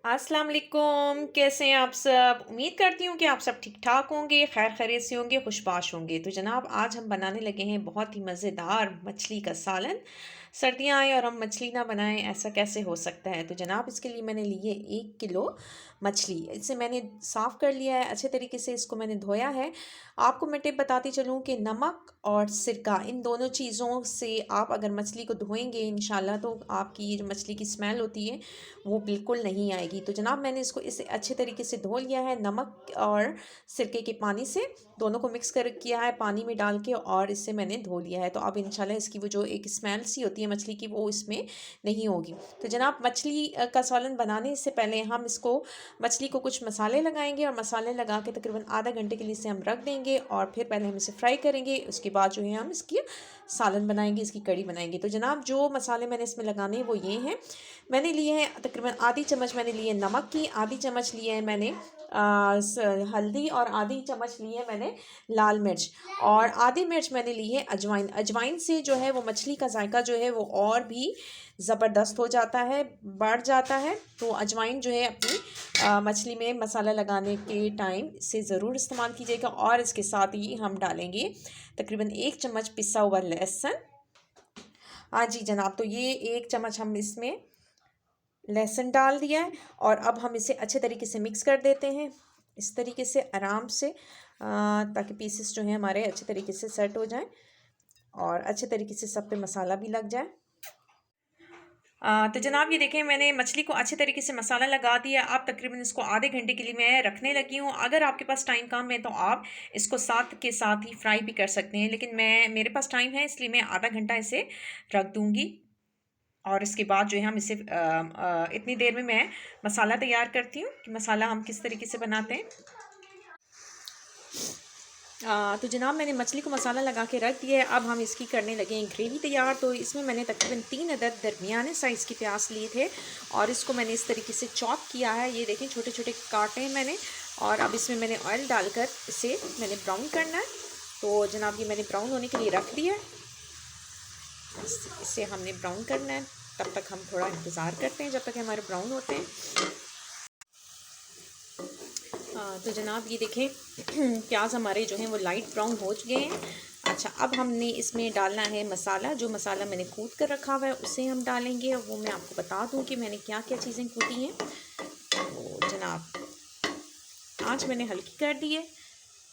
अस्सलाम वालेकुम। कैसे हैं आप सब? उम्मीद करती हूँ कि आप सब ठीक ठाक होंगे, खैर खैरियत से होंगे, खुशबाश होंगे। तो जनाब आज हम बनाने लगे हैं बहुत ही मज़ेदार मछली का सालन। सर्दियाँ आए और हम मछली ना बनाएं, ऐसा कैसे हो सकता है? तो जनाब इसके लिए मैंने लिए 1 किलो मछली। इसे मैंने साफ़ कर लिया है अच्छे तरीके से, इसको मैंने धोया है। आपको मैं टिप बताती चलूँ कि नमक और सिरका इन दोनों चीज़ों से आप अगर मछली को धोएंगे इंशाल्लाह तो आपकी ये जो मछली की स्मेल होती है वो बिल्कुल नहीं आएगी। तो जनाब मैंने इसको इसे अच्छे तरीके से धो लिया है नमक और सिरके के पानी से, दोनों को मिक्स कर किया है पानी में डाल के, और इससे मैंने धो लिया है। तो अब इंशाल्लाह इसकी वो जो एक स्मेल सी होती है मछली की वो इसमें नहीं होगी। तो जनाब मछली का सालन बनाने से पहले हम इसको मछली को कुछ मसाले लगाएंगे, और मसाले लगा के तकरीबन आधा घंटे के लिए इसे हम रख देंगे, और फिर पहले हम इसे फ्राई करेंगे, उसके बाद जो है हम इसकी सालन बनाएंगे, इसकी कड़ी बनाएंगे। तो जनाब जो मसाले मैंने इसमें लगाने हैं वो ये हैं। मैंने लिए हैं तकरीबन आधी चम्मच मैंने लिए नमक की, आधी चम्मच लिए हैं मैंने हल्दी, और आधी चम्मच लिए हैं मैंने लाल मिर्च, और आधी मिर्च मैंने ली है अजवाइन। अजवाइन से जो है वो मछली का जायका जो है वो और भी ज़बरदस्त हो जाता है, बढ़ जाता है। तो अजवाइन जो है अपनी मछली में मसाला लगाने के टाइम से ज़रूर इस्तेमाल कीजिएगा। और इसके साथ ही हम डालेंगे तकरीबन 1 चम्मच पिसा हुआ लहसुन। हाँ जी जनाब, तो ये 1 चम्मच हम इसमें लहसुन डाल दिया है, और अब हम इसे अच्छे तरीके से मिक्स कर देते हैं, इस तरीके से आराम से, ताकि पीसेस जो हैं हमारे अच्छे तरीके से सेट हो जाएं और अच्छे तरीके से सब पे मसाला भी लग जाए। तो जनाब ये देखें मैंने मछली को अच्छे तरीके से मसाला लगा दिया। आप तकरीबन इसको आधे घंटे के लिए मैं रखने लगी हूँ। अगर आपके पास टाइम कम है तो आप इसको साथ के साथ ही फ्राई भी कर सकते हैं, लेकिन मेरे पास टाइम है इसलिए मैं आधा घंटा इसे रख दूँगी। और इसके बाद जो है हम इसे इतनी देर में मैं मसाला तैयार करती हूँ कि मसाला हम किस तरीके से बनाते हैं। तो जनाब मैंने मछली को मसाला लगा के रख दिया है। अब हम इसकी करने लगे हैं ग्रेवी तैयार। तो इसमें मैंने तकरीबन 3 अदद दरमियाने साइज़ के प्याज लिए थे, और इसको मैंने इस तरीके से चॉप किया है। ये देखें छोटे छोटे काटे हैं मैंने, और अब इसमें मैंने ऑयल डालकर इसे मैंने ब्राउन करना है। तो जनाब ये मैंने ब्राउन होने के लिए रख दिया है, इसे हमने ब्राउन करना है। तब तक हम थोड़ा इंतज़ार करते हैं जब तक हमारे ब्राउन होते हैं। तो जनाब ये देखें प्याज हमारे जो हैं वो लाइट ब्राउन हो गए हैं। अच्छा, अब हमने इसमें डालना है मसाला। जो मसाला मैंने कूट कर रखा हुआ है उसे हम डालेंगे, और वो मैं आपको बता दूं कि मैंने क्या क्या चीज़ें कूटी हैं। तो जनाब आँच मैंने हल्की कर दी है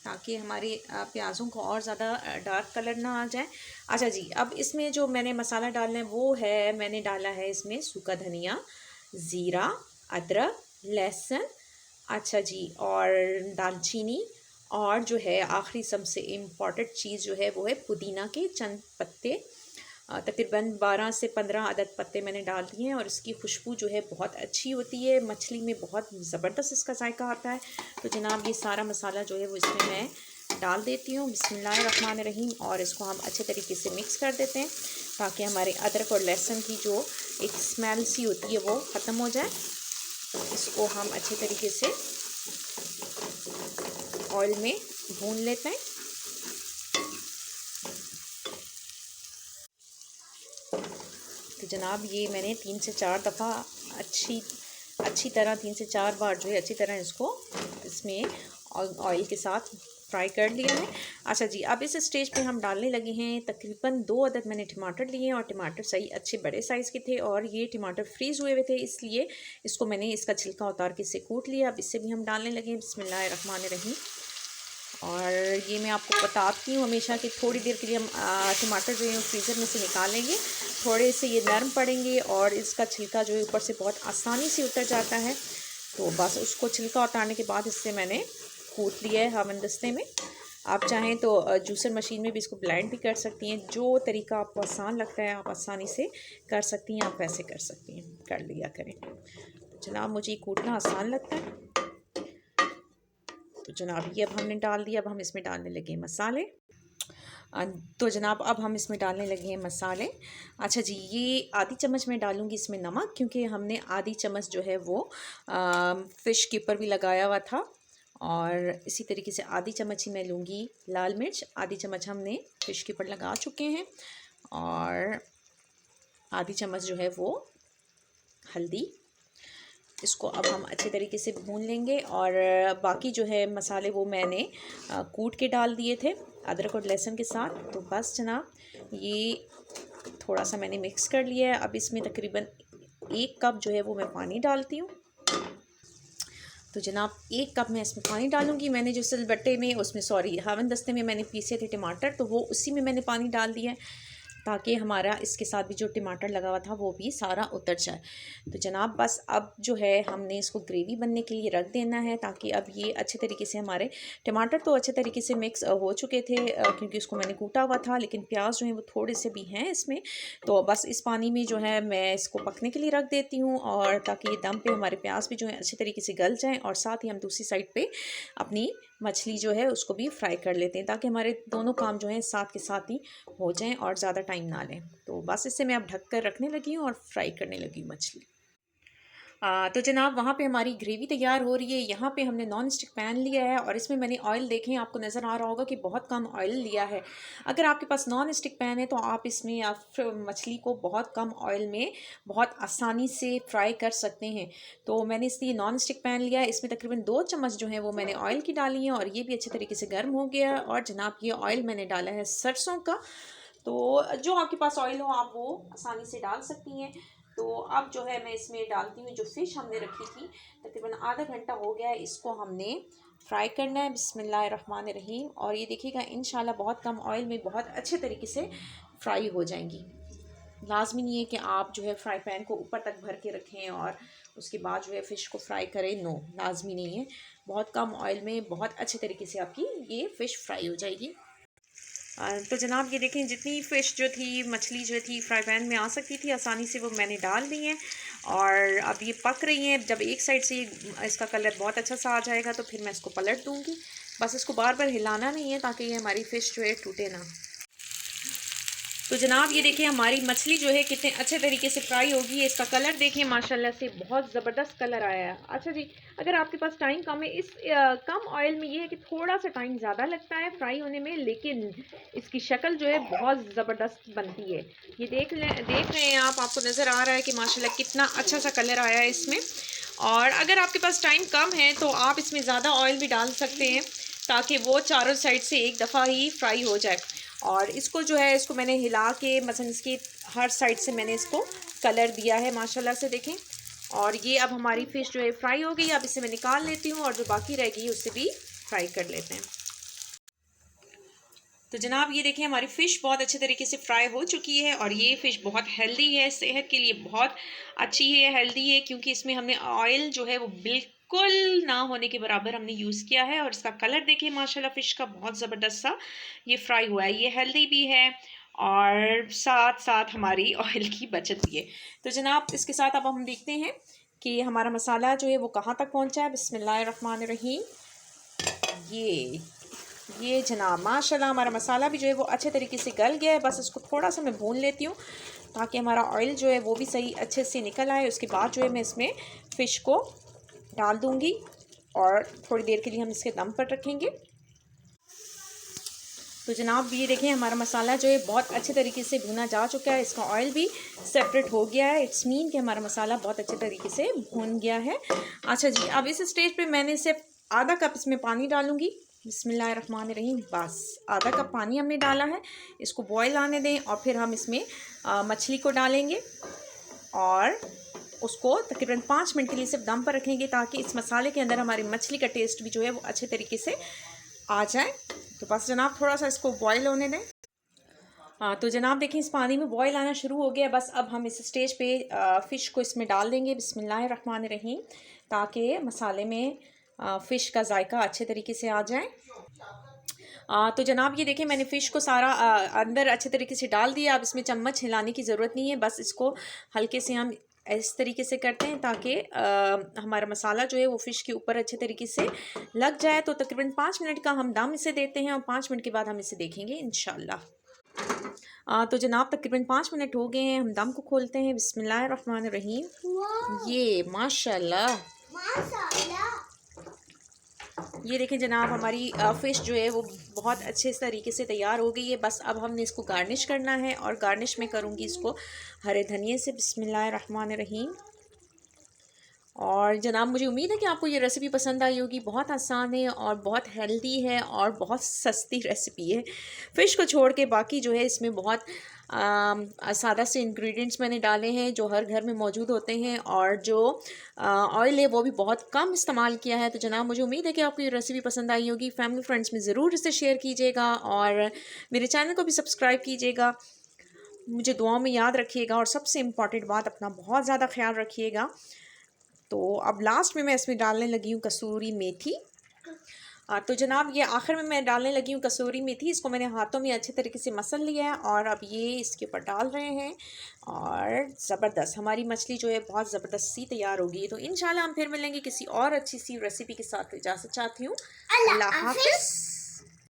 ताकि हमारे प्याज़ों को और ज़्यादा डार्क कलर ना आ जाए। अच्छा जी, अब इसमें जो मैंने मसाला डालना है वो है, मैंने डाला है इसमें सूखा धनिया, ज़ीरा, अदरक, लहसुन, अच्छा जी, और दालचीनी, और जो है आखिरी सबसे इम्पॉर्टेंट चीज़ जो है वो है पुदीना के चंद पत्ते। तकरीबन 12 से 15 अदद पत्ते मैंने डाल दिए हैं, और इसकी खुशबू जो है बहुत अच्छी होती है, मछली में बहुत ज़बरदस्त इसका जायका आता है। तो जनाब ये सारा मसाला जो है वो इसमें मैं डाल देती हूँ बिस्मिल्लाहिर्रहमानिर्रहीम, और इसको हम अच्छे तरीके से मिक्स कर देते हैं ताकि हमारे अदरक और लहसुन की जो एक स्मेल सी होती है वो ख़त्म हो जाए। इसको हम अच्छे तरीके से ऑयल में भून लेते हैं। तो जनाब ये मैंने 3 से 4 दफ़ा अच्छी तरह 3 से 4 बार जो है अच्छी तरह इसको इसमें ऑयल के साथ फ्राई कर लिया है। अच्छा जी, अब इस स्टेज पे हम डालने लगे हैं तकरीबन 2 अदद मैंने टमाटर लिए हैं, और टमाटर सही अच्छे बड़े साइज़ के थे, और ये टमाटर फ्रीज़ हुए हुए थे, इसलिए इसको मैंने इसका छिलका उतार के इसे कूट लिया। अब इससे भी हम डालने लगे हैं बिस्मिल्लाहिर्रहमानिर्रहीम। और ये मैं आपको बताती हूँ हमेशा कि थोड़ी देर के लिए हम टमाटर जो है फ्रीज़र में से निकालेंगे, थोड़े से ये नरम पड़ेंगे, और इसका छिलका जो है ऊपर से बहुत आसानी से उतर जाता है। तो बस उसको छिलका उतारने के बाद इससे मैंने कूट लिया है हमनदस्ते में। आप चाहें तो जूसर मशीन में भी इसको ब्लेंड भी कर सकती हैं, जो तरीका आपको आसान लगता है आप आसानी से कर सकती हैं, आप वैसे कर सकती हैं, कर लिया करें। तो जनाब मुझे कूटना आसान लगता है। तो जनाब ये अब हमने डाल दिया। अब हम इसमें डालने लगे मसाले। तो जनाब अब हम इसमें डालने लगे हैं मसाले। अच्छा जी, ये आधी चम्मच मैं डालूँगी इसमें नमक, क्योंकि हमने आधी चम्मच जो है वो फ़िश के ऊपर भी लगाया हुआ था। और इसी तरीके से आधी चम्मच ही मैं लूँगी लाल मिर्च, आधी चम्मच हमने फ़िश के ऊपर लगा चुके हैं, और आधी चम्मच जो है वो हल्दी। इसको अब हम अच्छे तरीके से भून लेंगे। और बाकी जो है मसाले वो मैंने कूट के डाल दिए थे अदरक और लहसुन के साथ। तो बस जनाब ये थोड़ा सा मैंने मिक्स कर लिया है। अब इसमें तकरीबन 1 कप जो है वो मैं पानी डालती हूँ। तो जनाब 1 कप मैं इसमें पानी डालूँगी। मैंने जो सिलबट्टे में उसमें सॉरी हावन दस्ते में मैंने पीसे थे टमाटर, तो वो उसी में मैंने पानी डाल दिया है ताकि हमारा इसके साथ भी जो टमाटर लगा हुआ था वो भी सारा उतर जाए। तो जनाब बस अब जो है हमने इसको ग्रेवी बनने के लिए रख देना है, ताकि अब ये अच्छे तरीके से हमारे टमाटर तो अच्छे तरीके से मिक्स हो चुके थे क्योंकि उसको मैंने कूटा हुआ था, लेकिन प्याज जो है वो थोड़े से भी हैं इसमें। तो बस इस पानी में जो है मैं इसको पकने के लिए रख देती हूँ, और ताकि ये दम पे हमारे प्याज भी जो है अच्छे तरीके से गल जाएँ, और साथ ही हम दूसरी साइड पर अपनी मछली जो है उसको भी फ्राई कर लेते हैं ताकि हमारे दोनों काम जो हैं साथ के साथ ही हो जाएं और ज़्यादा टाइम ना लें। तो बस इसे मैं अब ढक कर रखने लगी हूँ और फ्राई करने लगी हूँ मछली। तो जनाब वहाँ पे हमारी ग्रेवी तैयार हो रही है। यहाँ पे हमने नॉन स्टिक पैन लिया है और इसमें मैंने ऑयल देखें, आपको नज़र आ रहा होगा कि बहुत कम ऑयल लिया है। अगर आपके पास नॉन स्टिक पैन है तो आप इसमें आप मछली को बहुत कम ऑयल में बहुत आसानी से फ्राई कर सकते हैं। तो मैंने इसलिए नॉन स्टिक पैन लिया है। इसमें तकरीबन 2 चम्मच जो है वो मैंने ऑयल की डाली है और ये भी अच्छे तरीके से गर्म हो गया है। और जनाब ये ऑयल मैंने डाला है सरसों का। तो जो आपके पास ऑयल हो आप वो आसानी से डाल सकती हैं। तो अब जो है मैं इसमें डालती हूँ जो फ़िश हमने रखी थी, तकरीबन आधा घंटा हो गया है, इसको हमने फ्राई करना है। बिस्मिल्लाहिर्रहमानिर्रहीम। और ये देखिएगा इंशाल्लाह बहुत कम ऑयल में बहुत अच्छे तरीके से फ्राई हो जाएंगी। लाजमी नहीं है कि आप जो है फ्राई पैन को ऊपर तक भर के रखें और उसके बाद जो है फ़िश को फ्राई करें, नो लाजमी नहीं है। बहुत कम ऑयल में बहुत अच्छे तरीके से आपकी ये फ़िश फ्राई हो जाएगी। तो जनाब ये देखें जितनी फ़िश जो थी मछली जो थी फ्राई पैन में आ सकती थी आसानी से वो मैंने डाल दी हैं, और अब ये पक रही हैं। जब एक साइड से इसका कलर बहुत अच्छा सा आ जाएगा तो फिर मैं इसको पलट दूँगी। बस इसको बार बार हिलाना नहीं है ताकि ये हमारी फ़िश जो है टूटे ना। तो जनाब ये देखिए हमारी मछली जो है कितने अच्छे तरीके से फ्राई होगी। इसका कलर देखिए माशाल्लाह से बहुत ज़बरदस्त कलर आया है। अच्छा जी, अगर आपके पास टाइम कम है, इस कम ऑयल में ये है कि थोड़ा सा टाइम ज़्यादा लगता है फ्राई होने में, लेकिन इसकी शक्ल जो है बहुत ज़बरदस्त बनती है। ये देख रहे हैं आप, आपको नज़र आ रहा है कि माशाल्लाह कितना अच्छा सा कलर आया है इसमें। और अगर आपके पास टाइम कम है तो आप इसमें ज़्यादा ऑयल भी डाल सकते हैं ताकि वो चारों साइड से एक दफ़ा ही फ्राई हो जाए। और इसको जो है इसको मैंने हिला के मसलन इसकी हर साइड से मैंने इसको कलर दिया है माशाल्लाह से देखें। और ये अब हमारी फ़िश जो है फ्राई हो गई। अब इसे मैं निकाल लेती हूँ और जो बाकी रह गई उससे भी फ्राई कर लेते हैं। तो जनाब ये देखें हमारी फ़िश बहुत अच्छे तरीके से फ्राई हो चुकी है, और ये फ़िश बहुत हेल्दी है, सेहत के लिए बहुत अच्छी है, हेल्दी है, क्योंकि इसमें हमने ऑयल जो है वो बिल्कुल ना होने के बराबर हमने यूज़ किया है। और इसका कलर देखिए माशाल्लाह फ़िश का बहुत ज़बरदस्त सा ये फ्राई हुआ है। ये हेल्दी भी है और साथ साथ हमारी ऑयल की बचत भी है। तो जनाब इसके साथ अब हम देखते हैं कि हमारा मसाला जो है वो कहाँ तक पहुँचा है। बिस्मिल्लाहिर्रहमानिर्रहीम। ये जनाब माशाल्लाह हमारा मसाला भी जो है वो अच्छे तरीके से गल गया है। बस इसको थोड़ा सा मैं भून लेती हूँ ताकि हमारा ऑयल जो है वो भी सही अच्छे से निकल आए। उसके बाद जो है मैं इसमें फ़िश को डाल दूँगी और थोड़ी देर के लिए हम इसके दम पर रखेंगे। तो जनाब ये देखें हमारा मसाला जो है बहुत अच्छे तरीके से भुना जा चुका है, इसका ऑयल भी सेपरेट हो गया है। इट्स मीन कि हमारा मसाला बहुत अच्छे तरीके से भुन गया है। अच्छा जी, अब इस स्टेज पे मैंने सिर्फ आधा कप इसमें पानी डालूँगी। बिस्मिल्लाहिर्रहमानिर्रहीम। बस आधा कप पानी हमने डाला है, इसको बॉयल आने दें और फिर हम इसमें मछली को डालेंगे और उसको तकरीबन 5 मिनट के लिए सिर्फ दम पर रखेंगे ताकि इस मसाले के अंदर हमारी मछली का टेस्ट भी जो है वो अच्छे तरीके से आ जाए। तो बस जनाब थोड़ा सा इसको बॉयल होने दें। तो जनाब देखें इस पानी में बॉयल आना शुरू हो गया। बस अब हम इस स्टेज पे फ़िश को इसमें डाल देंगे बिस्मिल्लाहिर्रहमानिर्रहीम, ताकि मसाले में फ़िश का जायका अच्छे तरीके से आ जाए। तो जनाब ये देखें मैंने फ़िश को सारा अंदर अच्छे तरीके से डाल दिया। अब इसमें चम्मच हिलाने की ज़रूरत नहीं है, बस इसको हल्के से हम इस तरीके से करते हैं ताकि हमारा मसाला जो है वो फ़िश के ऊपर अच्छे तरीके से लग जाए। तो तकरीबन 5 मिनट का हम दम इसे देते हैं और 5 मिनट के बाद हम इसे देखेंगे इंशाल्लाह। तो जनाब तकरीबन 5 मिनट हो गए हैं, हम दम को खोलते हैं। बिस्मिल्लाहिर्रहमानिर्रहीम। ये माशाल्लाह ये देखें जनाब हमारी फ़िश जो है वो बहुत अच्छे तरीके से तैयार हो गई है। बस अब हमने इसको गार्निश करना है और गार्निश में करूँगी इसको हरे धनिए से। बिस्मिल्लाहिर्रहमानिर्रहीम। और जनाब मुझे उम्मीद है कि आपको ये रेसिपी पसंद आई होगी। बहुत आसान है और बहुत हेल्दी है और बहुत सस्ती रेसिपी है। फ़िश को छोड़ के बाकी जो है इसमें बहुत सादा से इंग्रेडिएंट्स मैंने डाले हैं जो हर घर में मौजूद होते हैं, और जो ऑयल है वो भी बहुत कम इस्तेमाल किया है। तो जनाब मुझे उम्मीद है कि आपको ये रेसिपी पसंद आई होगी। फैमिली फ्रेंड्स में ज़रूर इसे शेयर कीजिएगा और मेरे चैनल को भी सब्सक्राइब कीजिएगा। मुझे दुआओं में याद रखिएगा और सबसे इम्पॉर्टेंट बात, अपना बहुत ज़्यादा ख्याल रखिएगा। तो अब लास्ट में मैं इसमें डालने लगी हूँ कसूरी मेथी। तो जनाब ये आखिर में मैं डालने लगी हूँ कसूरी मेथी। इसको मैंने हाथों में अच्छे तरीके से मसल लिया है और अब ये इसके ऊपर डाल रहे हैं और ज़बरदस्त हमारी मछली जो है बहुत ज़बरदस्त सी तैयार होगी। तो इंशाल्लाह हम फिर मिलेंगे किसी और अच्छी सी रेसिपी के साथ। इजाज़त चाहती हूँ। अल्लाह हाफ़िज़।